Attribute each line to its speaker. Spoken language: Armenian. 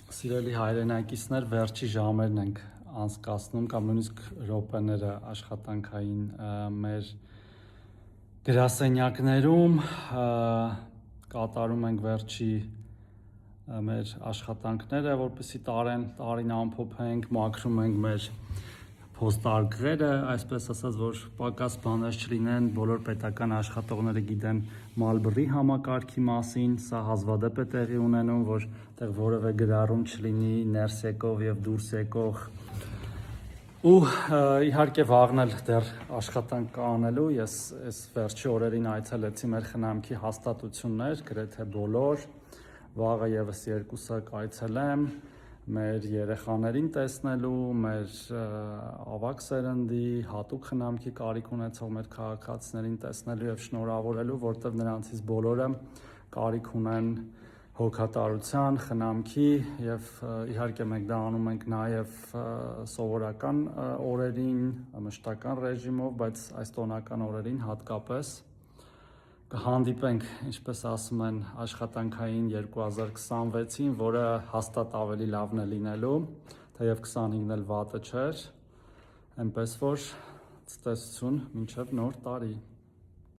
Speaker 1: Սիրելի հայրենակիցներ, վերջի ժամերն ենք անցկացնում կամ նույնիսկ րոպեները աշխատանքային մեր գրասենյակներում, կատարում ենք վերջի մեր աշխատանքները, որպեսզի տարին ամփոփենք, մաքրում ենք մեր փոստարկղերը, այսպես ասած, որ պակաս բաներ չլինեն, բոլոր պետական աշխատողները գիտեն Մալբրի համակարգի մասին, սա հազվադեպ է տեղի ունենում, որ տեղ որևէ գրառում չլինի ներս եկող եւ դուրս եկող ու իհարկե վաղն էլ դեռ աշխատանք կա անելու, ես այս վերջի օրերին այցելեցի մեր խնամքի հաստատություններ, գրեթե բոլոր, վաղը եւս երկուսը կայցելեմ մեր երեխաներին տեսնելու, մեր ավագ սերնդի, հատուկ խնամքի կարիք ունեցող մեր քաղաքացիներին տեսնելու եւ շնորհավորելու, որտեղ նրանցից բոլորը կարիք ունեն հոգատարության, խնամքի եւ իհարկե մենք դա անում ենք նաեւ սովորական օրերին, մշտական ռեժիմով, բայց այս տոնական օրերին հատկապես կհանդիպենք, ինչպես ասում են, աշխատանքային 2026-ին, որը հաստատ ավելի լավն է լինելու, թեև 25-ն էլ վատը չէր, այնպես որ ցտեսություն մինչև նոր տարի։